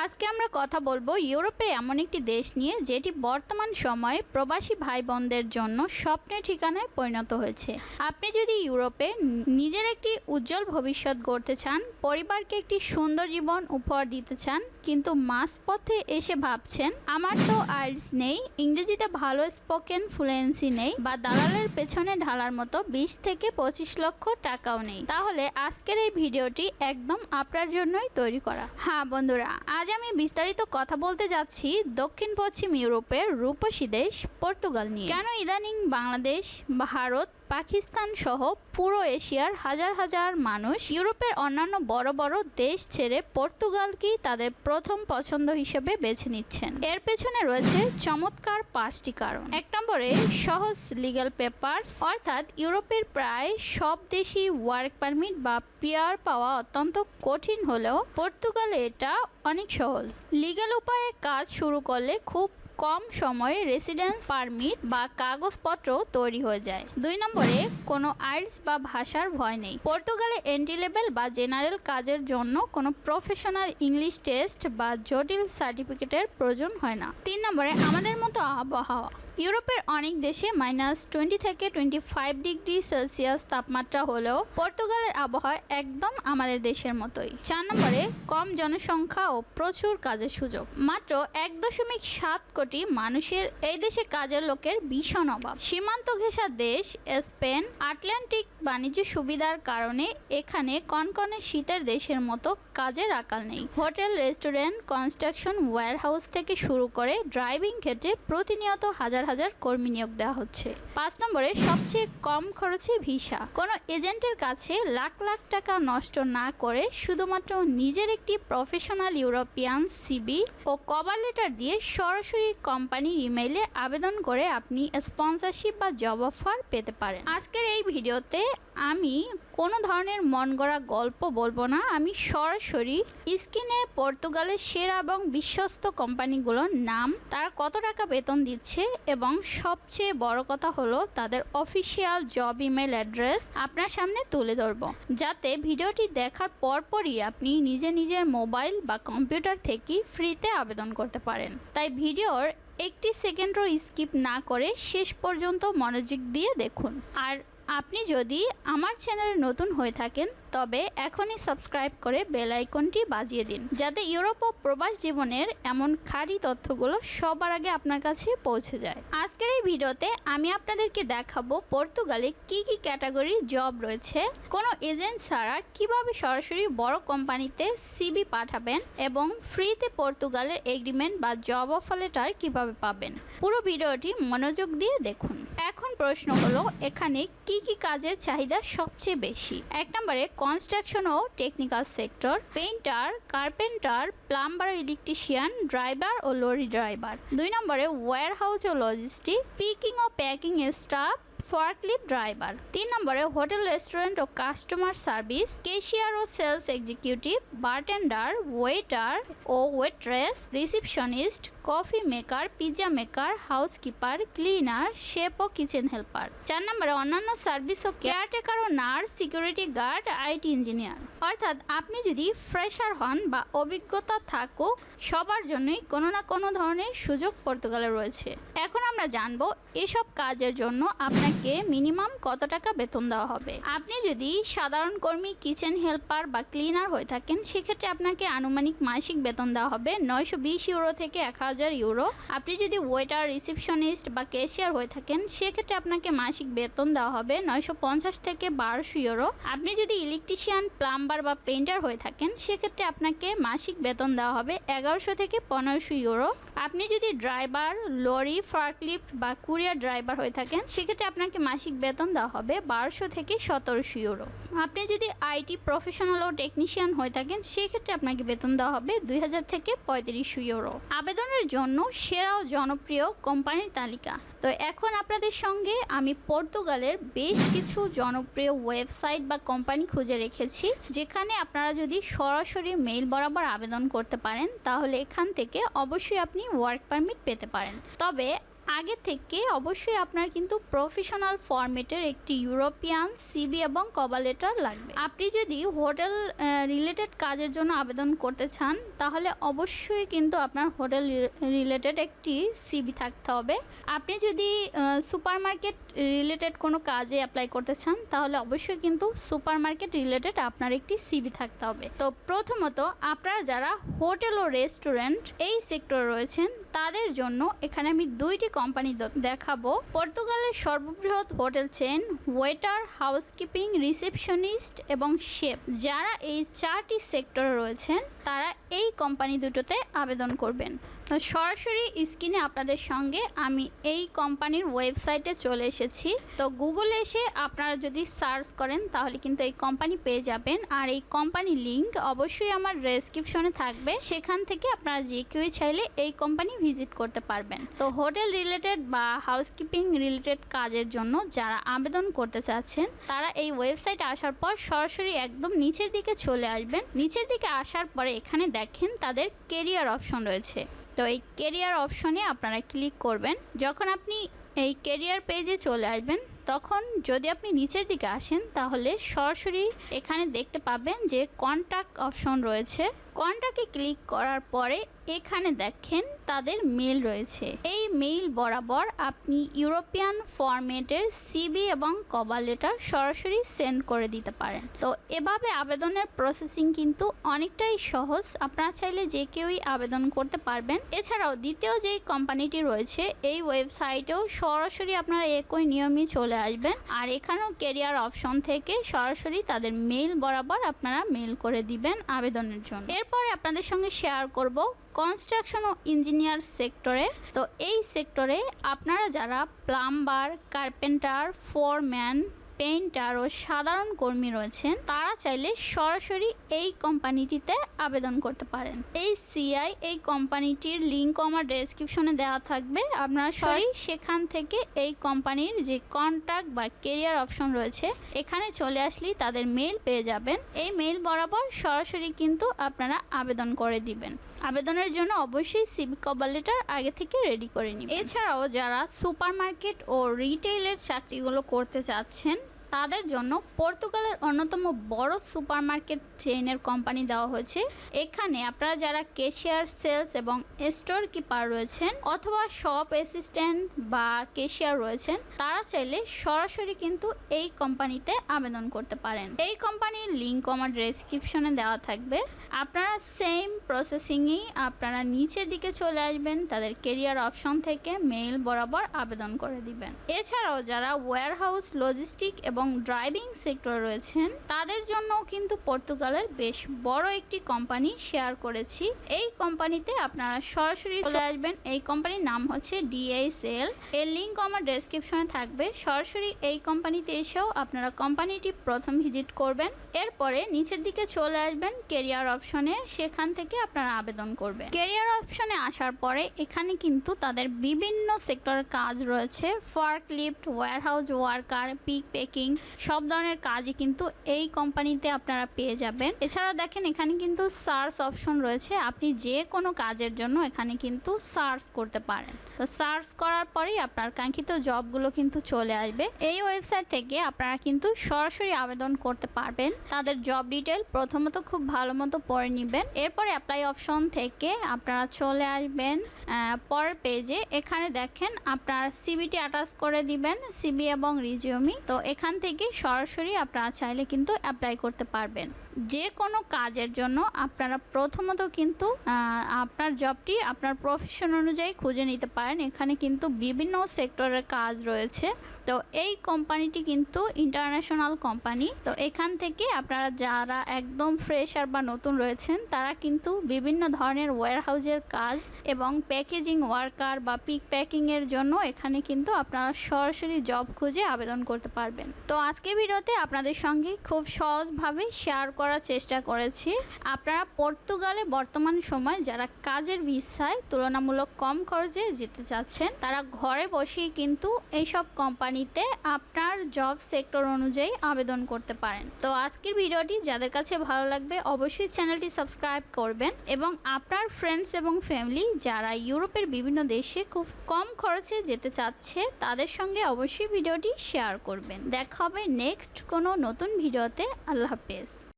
আজকে আমরা কথা বলবো ইউরোপের এমন একটি দেশ নিয়ে যেটি বর্তমান সময়ে প্রবাসী ভাই বোনদের জন্য স্বপ্নের ঠিকানায় পরিণত হয়েছে। আপনি যদি ইউরোপে নিজের একটি উজ্জ্বল ভবিষ্যৎ গড়তে চান, পরিবারকে একটি সুন্দর জীবন উপহার দিতে চান, কিন্তু মাঝপথে এসে ভাবছেন আমার তো আইএলটিএস নেই, ইংরেজিতে ভালো স্পোকেন ফ্লুয়েন্সি নেই বা দালালের পেছনে ঢালার মতো 20 থেকে 25 লক্ষ টাকাও নেই, তাহলে আজকের এই ভিডিওটি একদম আপনার জন্যই তৈরি করা। হ্যাঁ বন্ধুরা, আজ আমি বিস্তারিত কথা বলতে যাচ্ছি দক্ষিণ পশ্চিম ইউরোপের রূপসী দেশ পর্তুগাল নিয়ে। কেন ইদানিং বাংলাদেশ, ভারত, পাকিস্তান সহ পুরো এশিয়ার হাজার হাজার মানুষ ইউরোপের অন্যান্য বড় বড় দেশ ছেড়ে পর্তুগালকেই তাদের প্রথম পছন্দ হিসেবে বেছে নিচ্ছেন? এর পেছনে রয়েছে চমৎকার 5টি কারণ। 1 নম্বরে সহজ লিগ্যাল পেপারস, অর্থাৎ ইউরোপের প্রায় সব দেশই ওয়ার্ক পারমিট বা পিআর পাওয়া অত্যন্ত কঠিন হলেও পর্তুগালে এটা অনেক সহজ। লিগ্যাল উপায়ে কাজ শুরু করলে খুব কম সময়ে রেসিডেন্স পারমিট বা কাগজপত্র তৈরি হয়ে যায়। 2 নম্বরে কোনো আইএলটিএস বা ভাষার ভয় নেই। পর্তুগালে এন্ট্রি লেভেল বা জেনারেল কাজের জন্য কোনো প্রফেশনাল ইংলিশ টেস্ট বা জটিল সার্টিফিকেটের প্রয়োজন হয় না। 3 নম্বরে আমাদের মতো আবহাওয়া। ইউরোপের অনেক দেশে -20 থেকে 25 ডিগ্রি সেলসিয়াস তাপমাত্রা হলেও পর্তুগালের আবহাওয়া একদম আমাদের দেশের মতোই। 4 নম্বরে কম জনসংখ্যা ও প্রচুর কাজের সুযোগ। মাত্র 1.7 কোটি মানুষের এই দেশে কাজের লোকের ভীষণ অভাব। সীমান্ত ঘেঁষা দেশ স্পেন, আটলান্টিক বাণিজ্য সুবিধার কারণে এখানে কনকনে শীতের দেশের মতো কাজের আকাল নেই। হোটেল, রেস্টুরেন্ট, কনস্ট্রাকশন, ওয়্যারহাউস থেকে শুরু করে ড্রাইভিং ক্ষেত্রে প্রতিনিয়ত হাজার হাজার কর্মী নিয়োগ দেওয়া হচ্ছে। 5 নম্বরে সবচেয়ে কম খরচে ভিসা। কোনো এজেন্টের কাছে লাখ লাখ টাকা নষ্ট না করে শুধুমাত্র নিজের একটি প্রফেশনাল ইউরোপিয়ান সিভি ও কভার লেটার দিয়ে সরাসরি কোম্পানির ইমেইলে আবেদন করে আপনি স্পন্সরশিপ বা জব অফার পেতে পারেন। আজকের এই ভিডিওতে আমি কোনো ধরনের মন গড়া গল্প বলবো না, আমি সরাসরি স্ক্রিনে পর্তুগালের সেরা এবং বিশ্বস্ত কোম্পানিগুলোর নাম, তারা কত টাকা বেতন দিচ্ছে এবং সবচেয়ে বড় কথা হলো তাদের অফিসিয়াল জব ইমেল অ্যাড্রেস আপনার সামনে তুলে ধরবো, যাতে ভিডিওটি দেখার পরপরই আপনি নিজের মোবাইল বা কম্পিউটার থেকে ফ্রিতে আবেদন করতে পারেন। তাই ভিডিওর 1 সেকেন্ডও স্কিপ না করে শেষ পর্যন্ত মনোযোগ দিয়ে দেখুন। আর আপনি যদি আমার চ্যানেলে নতুন হয়ে থাকেন তবে এখনই সাবস্ক্রাইব করে বেল আইকনটি বাজিয়ে দিন, যাতে ইউরোপ ও প্রবাস জীবনের এমন খাঁটি তথ্যগুলো সবার আগে আপনার কাছে পৌঁছে যায়। আজকের এই ভিডিওতে আমি আপনাদেরকে দেখাবো পর্তুগালে কি কি ক্যাটাগরি জব রয়েছে, কোনো এজেন্ট ছাড়া কিভাবে সরাসরি বড় কোম্পানিতে সিভি পাঠাবেন এবং ফ্রিতে পর্তুগালের এগ্রিমেন্ট বা জব অফার লেটার কিভাবে পাবেন। পুরো ভিডিওটি মনোযোগ দিয়ে দেখুন। এখন প্রশ্ন হলো, এখানে কি কি কাজের চাহিদা সবচেয়ে বেশি? 1 নম্বরে কনস্ট্রাকশন ও technical sector, painter, carpenter, plumber, electrician, driver ও লরি ড্রাইভার। 2 নম্বরে ওয়্যারহাউস ও লজিস্টিক, পিকিং ও প্যাকিং স্টাফ, ফরক্লিফট ড্রাইভার। 3 নম্বরে হোটেল, রেস্টুরেন্ট ও কাস্টমার সার্ভিস, ক্যাশিয়ার ও সেলস এক্সিকিউটিভ, বারটেন্ডার, ওয়েটার ও waitress, receptionist, coffee maker, pizza maker, housekeeper, cleaner, chef ও kitchen helper. 4 নম্বরে অন্যান্য সার্ভিস ও কেয়ারটেকার ও nurse, security guard, IT engineer. অর্থাৎ আপনি যদি ফ্রেশার হন বা অভিজ্ঞতা থাকুক, সবার জন্যই কোনো না কোনো ধরনের সুযোগ পর্তুগালে রয়েছে। এখন আমরা জানবো এসব কাজের জন্য আপনাকে মিনিমাম কত টাকা বেতন দেওয়া হবে। আপনি যদি সাধারণ কর্মী, কিচেন হেল্পার বা ক্লিনার হয়ে থাকেন, সেক্ষেত্রে আপনাকে আনুমানিক মাসিক বেতন দেওয়া হবে 920 ইউরো থেকে 1000 ইউরো। আপনি যদি ওয়েটার, রিসেপশনিস্ট বা ক্যাশিয়ার হয়ে থাকেন, সেক্ষেত্রে আপনাকে মাসিক বেতন দেওয়া হবে 950 থেকে 1200 ইউরো। আপনি যদি ইলেকট্রিশিয়ান, প্লাম্বার বা পেইন্টার হয়ে থাকেন, সেক্ষেত্রে আপনাকে মাসিক বেতন দেওয়া হবে 1100 থেকে 1500 ইউরো। আপনি যদি ড্রাইভার, লরি, ফরক্লিফট বা কুরিয়ার ড্রাইভার হয়ে থাকেন, সেক্ষেত্রে আপনাকে মাসিক বেতন দেওয়া হবে 1200 থেকে 1700 ইউরো। আপনি যদি আইটি প্রফেশনাল ও টেকনিশিয়ান হয়ে থাকেন, সেক্ষেত্রে আপনাকে বেতন দেওয়া হবে 2000 থেকে 3500 ইউরো। আবেদনের জন্য সেরা ও জনপ্রিয় কোম্পানির তালিকা। তো এখন আপনাদের সঙ্গে আমি পর্তুগালের বেশ কিছু জনপ্রিয় ওয়েবসাইট বা কোম্পানি খুঁজে রেখেছি, যেখানে আপনারা যদি সরাসরি মেইল বরাবর আবেদন করতে পারেন, তাহলে এখান থেকে অবশ্যই আপনি ওয়ার্ক পারমিট পেতে পারেন। তবে আগে থেকে অবশ্যই আপনার কিন্তু প্রফেশনাল ফরম্যাটের একটি ইউরোপিয়ান সিভি এবং কভার লেটার লাগবে। আপনি যদি হোটেল রিলেটেড কাজের জন্য আবেদন করতে চান তাহলে অবশ্যই কিন্তু আপনার হোটেল রিলেটেড একটি সিভি থাকতে হবে। আপনি যদি সুপারমার্কেট রিলেটেড কোনো কাজে অ্যাপ্লাই করতে চান তাহলে অবশ্যই কিন্তু সুপারমার্কেট রিলেটেড আপনার একটি সিভি থাকতে হবে। তো প্রথমত আপনারা যারা হোটেল ও রেস্টুরেন্ট এই সেক্টরে রয়েছেন তাদের জন্য এখানে আমি দুইটি কোম্পানি দেখাবো। পর্তুগালের সর্ববৃহৎ hotel chain waiter, housekeeping, receptionist এবং শেফ যারা এই 4টি সেক্টরে রয়েছেন তারা এই কোম্পানি দুটোতে আবেদন করবেন। সরাসরি স্ক্রিনে আপনাদের সঙ্গে আমি এই কোম্পানির ওয়েবসাইটে চলে এসেছি। তো গুগলে এসে আপনারা যদি সার্চ করেন তাহলে কিন্তু এই কোম্পানি পেয়ে যাবেন। আর এই কোম্পানির লিঙ্ক অবশ্যই আমার ডেসক্রিপশনে থাকবে, সেখান থেকে আপনারা যে কেউই চাইলে এই কোম্পানি ভিজিট করতে পারবেন। তো হোটেল রিলেটেড বা হাউসকিপিং রিলেটেড কাজের জন্য যারা আবেদন করতে চাচ্ছেন তারা এই ওয়েবসাইটে আসার পর সরাসরি একদম নিচের দিকে চলে আসবেন। নিচের দিকে আসার পরে এখানে দেখেন তাদের কেরিয়ার অপশন রয়েছে। তো এই কেরিয়ার অপশনে আপনারা ক্লিক করবেন। যখন আপনি এই কেরিয়ার পেজে চলে আসবেন তখন যদি আপনি নিচের দিকে আসেন তাহলে সরাসরি এখানে দেখতে পাবেন যে কন্ট্যাক্ট অপশন রয়েছে। কন্ট্যাক্টে ক্লিক করার পরে এখানে দেখেন তাদের মেল রয়েছে। এই মেইল বরাবর আপনি ইউরোপিয়ান ফরম্যাটের সিভি এবং কভার লেটার সরাসরি সেন্ড করে দিতে পারেন। তো এভাবে আবেদনের প্রসেসিং কিন্তু অনেকটাই সহজ, আপনারা চাইলে যে কেউই আবেদন করতে পারবেন। এছাড়াও দ্বিতীয় যেই কোম্পানিটি রয়েছে এই ওয়েবসাইটেও সরাসরি আপনারা একই নিয়মই চলে আসবেন আর এখানেও কেরিয়ার অপশন থেকে সরাসরি তাদের মেইল বরাবর আপনারা মেইল করে দিবেন আবেদনের জন্য। এরপরে আপনাদের সঙ্গে শেয়ার করব কনস্ট্রাকশন ও ইঞ্জিনিয়ার সেক্টরে। তো এই সেক্টরে আপনারা যারা প্লাম্বার, কার্পেন্টার, ফোরম্যান, পেইন্টার ও সাধারণ কর্মী রয়েছেন তারা চাইলে সরাসরি এই কোম্পানিটিতে আবেদন করতে পারেন। এই সিআই এই কোম্পানিটির লিঙ্ক আমার ডেসক্রিপশনে দেওয়া থাকবে, আপনারা সরাসরি সেখান থেকে এই কোম্পানির যে কন্ট্যাক্ট বা কেরিয়ার অপশন রয়েছে এখানে চলে আসলেই তাদের মেইল পেয়ে যাবেন। এই মেইল বরাবর সরাসরি কিন্তু আপনারা আবেদন করে দিবেন। আবেদনের জন্য অবশ্যই সিভি কভার লেটার আগে থেকে রেডি করে নিন। এছাড়াও যারা সুপারমার্কেট ও রিটেইলের চাকরিগুলো করতে চাচ্ছেন তাদের জন্য পর্তুগালের অন্যতম বড় সুপারমার্কেট চেইনের কোম্পানি দেওয়া হয়েছে। এখানে আপনারা যারা ক্যাশিয়ার, সেলস এবং স্টোর কিপার রয়েছেন অথবা শপ অ্যাসিস্ট্যান্ট বা ক্যাশিয়ার রয়েছেন তারা চাইলে সরাসরি কিন্তু এই কোম্পানিতে আবেদন করতে পারেন। এই কোম্পানির লিঙ্ক আমার ডেসক্রিপশনে দেওয়া থাকবে। আপনারা সেম প্রসেসিংয়েই আপনারা নিচের দিকে চলে আসবেন, তাদের কেরিয়ার অপশন থেকে মেইল বরাবর আবেদন করে দিবেন। এছাড়াও যারা ওয়্যারহাউস, লজিস্টিক এবং ড্রাইভিং সেক্টরে রয়েছেন তাদের জন্য কিন্তু পর্তুগালের বেশ বড় একটি কোম্পানি শেয়ার করেছি। এই কোম্পানিতে আপনারা সরাসরি চলে আসবেন। এই কোম্পানির নাম হচ্ছে DHL। এর লিঙ্ক আমার ডেসক্রিপশনে থাকবে। সরাসরি এই কোম্পানিতে এসেও আপনারা কোম্পানিটি প্রথম ভিজিট করবেন, এরপরে নিচের দিকে চলে আসবেন কেরিয়ার অপশনে, সেখান থেকে আপনারা আবেদন করবেন। কেরিয়ার অপশনে আসার পরে এখানে কিন্তু তাদের বিভিন্ন সেক্টরের কাজ রয়েছে। Forklift, warehouse worker, pick packing সব ধরনের কাজই কিন্তু এই কোম্পানিতে আপনারা পেয়ে যাবেন। এছাড়াও দেখেন এখানে কিন্তু সার্চ অপশন রয়েছে, আপনি যে কোনো কাজের জন্য এখানে কিন্তু সার্চ করতে পারেন। তো সার্চ করার পরেই আপনার কাঙ্ক্ষিত জবগুলো কিন্তু চলে আসবে। এই ওয়েবসাইট থেকে আপনারা কিন্তু সরাসরি আবেদন করতে পারবেন। তাদের জব ডিটেল প্রথমত খুব ভালো মতো পড়ে নেবেন, এরপরে অ্যাপ্লাই অপশন থেকে আপনারা চলে আসবেন পরের পেজে। এখানে দেখেন আপনারা সিভিটি অ্যাটাচ করে দিবেন, সিভি এবং রিজিউমি। তো এখান থেকে সরাসরি আপনারা চাইলে কিন্তু অ্যাপ্লাই করতে পারবেন। যে কোনো কাজের জন্য আপনারা প্রথমত কিন্তু আপনার জবটি আপনার প্রফেশন অনুযায়ী খুঁজে নিতে পারেন। এখানে কিন্তু বিভিন্ন সেক্টরের কাজ রয়েছে। তো এই কোম্পানিটি কিন্তু ইন্টারন্যাশনাল কোম্পানি। তো এখান থেকে আপনারা যারা একদম ফ্রেশার বা নতুন রয়েছেন তারা কিন্তু বিভিন্ন ধরনের ওয়্যারহাউসের কাজ এবং প্যাকেজিং ওয়ার্কার বা পিক প্যাকিংয়ের জন্য এখানে কিন্তু আপনারা সরাসরি জব খুঁজে আবেদন করতে পারবেন। তো আজকে ভিডিওতে আপনাদের সঙ্গে খুব সহজভাবে শেয়ার করা করার চেষ্টা করেছি। আপনারা পর্তুগালে বর্তমান সময় যারা কাজের ভিসায় তুলনামূলক কম খরচে যেতে চাচ্ছেন, তারা ঘরে বসেই কিন্তু এইসব কোম্পানিতে আপনার জব সেক্টর অনুযায়ী আবেদন করতে পারেন। তো আজকের ভিডিওটি যাদের কাছে ভালো লাগবে অবশ্যই চ্যানেলটি সাবস্ক্রাইব করবেন এবং আপনার ফ্রেন্ডস এবং ফ্যামিলি যারা ইউরোপের বিভিন্ন দেশে খুব কম খরচে যেতে চাচ্ছে তাদের সঙ্গে অবশ্যই ভিডিওটি শেয়ার করবেন। দেখা হবে নেক্সট কোনো নতুন ভিডিওতে। আল্লাহ হাফেজ।